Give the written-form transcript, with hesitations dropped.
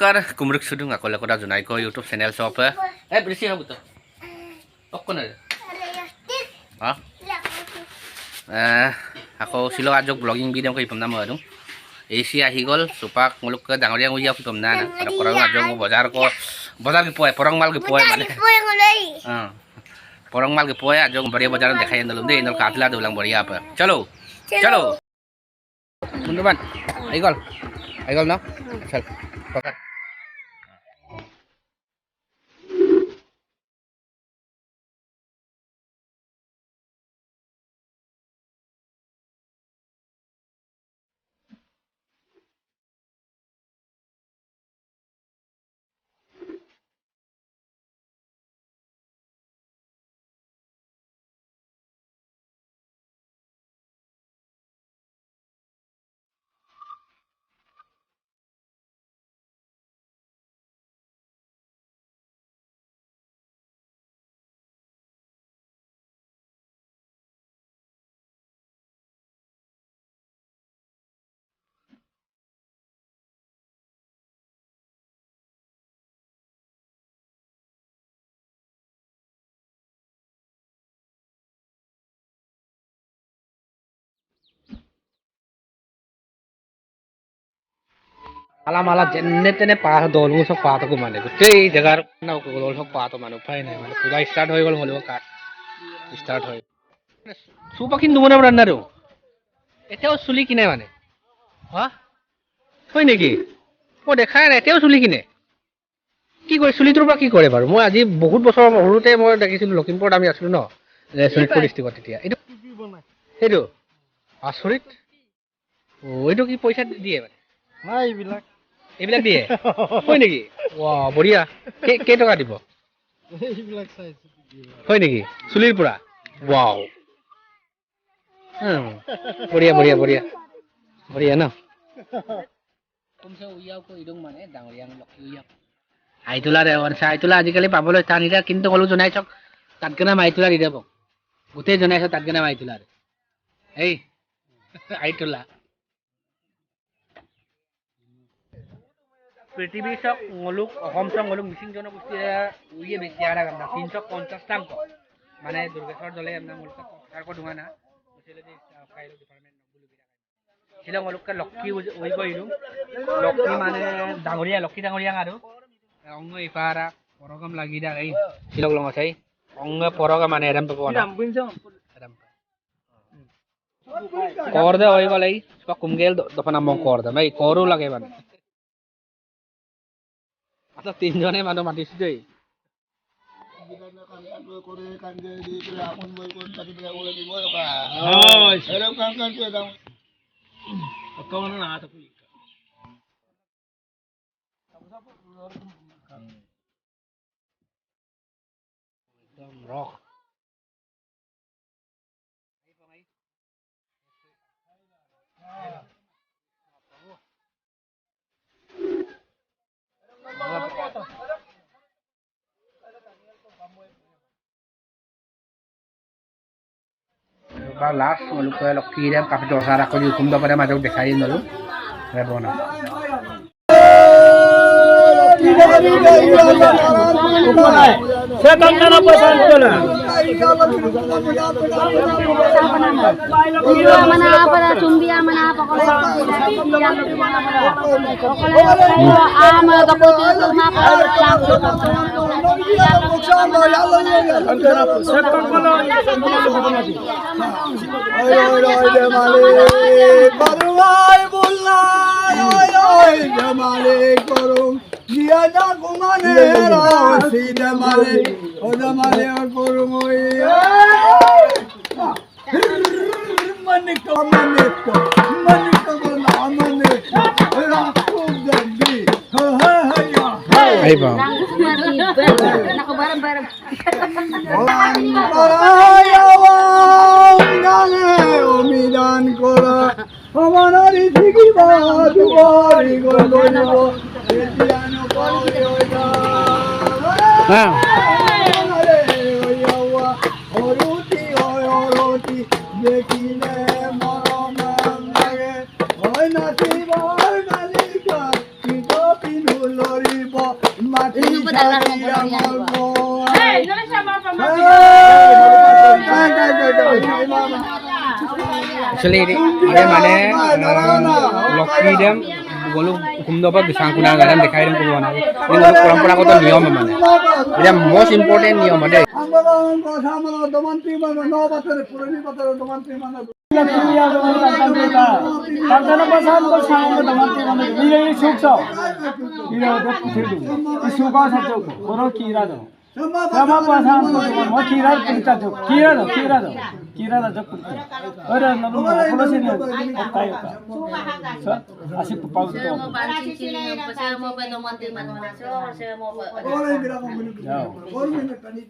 নমস্কাৰ কুমৰুক সুদুং আকলে কথা জনাই কয় ইউটিউব চেনেল চপ এ বেছি হ'ব তো অকণ হা আকৌ শিলং আজক ব্লগিং ভিডিঅ' কৰি পাম না মই আৰু এচি আহি গ'ল চোপাক মোলোক ডাঙৰীয়া উইয়া পাম না কৰা আজক বজাৰ কি পয় পৰং মাল কি পয় মানে পৰং মাল কি পয় আজক বঢ়িয়া বজাৰত দেখাই আনিলোঁ দেই এনে কাটলা দৌলাং বঢ়িয়া আপা চলো চলো বন্ধুবান আহি গ'ল ন চল পকার মালা যেনে তেনে পাৰ দল চব পাতকো মানে গোটেই জেগাৰ দল চব পাত মানে উপায় নাই মানে পূজা ষ্টাৰ্ট হৈ গ'ল হ'লেও কাট ষ্টাৰ্ট হয় চুপাখিন দুমনে আৰু এতিয়াও চুলি কিনে মানে হা হয় নেকি মই দেখাই নাই এতিয়াও চুলি কিনে কি কৰে চুলিটোৰ পৰা কি কৰে বাৰু মই আজি বহুত বছৰ সৰুতে মই দেখিছিলোঁ লখিমপুৰত আমি আছিলোঁ ন শোণিতপুৰ ডিষ্ট্ৰিক্টত তেতিয়া এইটো সেইটো আচৰিত এইটো কি পইচা দিয়ে মানে এইবিলাক দিয়ে হয় নেকি বঢ়িয়া কেইটকা দিব হয় নেকি চুলিৰ পৰা ৱাও বঢ়িয়া বঢ়িয়া বঢ়িয়া বঢ়িয়া ন আইতোলা আজিকালি পাবলৈ টান এতিয়া কিন্তু ক'লো জনাই চাওক তাতকেনে আইতোলা দি দিব গোটেই জনাইছ তাতকেনে আইতোলা এই আইতোলা পৃথিৱী চক ngoluk অসম চক ngoluk মিচিং জনগোষ্ঠীৰ উইয়ে বেছি আৰা গামনা 350 টাং মানে দুৰ্গেশ্বৰ দলে আমনা ngoluk সরকার को दूंगा ना मुझे फाइल डिपार्टमेंट नगुलु बिरा শিলং ngoluk का লক্ষ্মী উই কইলু লক্ষ্মী মানে ডাঙৰীয়া লক্ষ্মী ডাঙৰীয়া আৰু অংগ ইপাৰা পৰগম লাগি দা এই শিলং লং আছে অংগ পৰগম মানে এরাম পাবো না এরাম কর দে হৈ গ'ল এই সব কুমগেল দফা নাম কর দে ভাই করও লাগে মানে আচ্ছা তিনজনে মানুহ মাতিছো দেই রক লাষ্ট লোকে লক্ষ্মীৰে কাপি দৰকাৰ আকৌ হুকুম দবাৰে মাজক দেখাই নলো বনা dia da kumane rasi damale o damale koru moi maniko na amane rakku dambi hai bang nako bareng-bareng omidan kora amanari thiki ba duari gollo Actually, ini mana Loki dem bolu kumdo apa bisa kuna garam dekai dem kudo mana. Ini bolu kurang kota niyom mana. Ini most important niyom ada. Sama pasang mau kira kita tu, kira tu. Orang nalu kalau sini tak ada. Asyik pau tu. Saya mau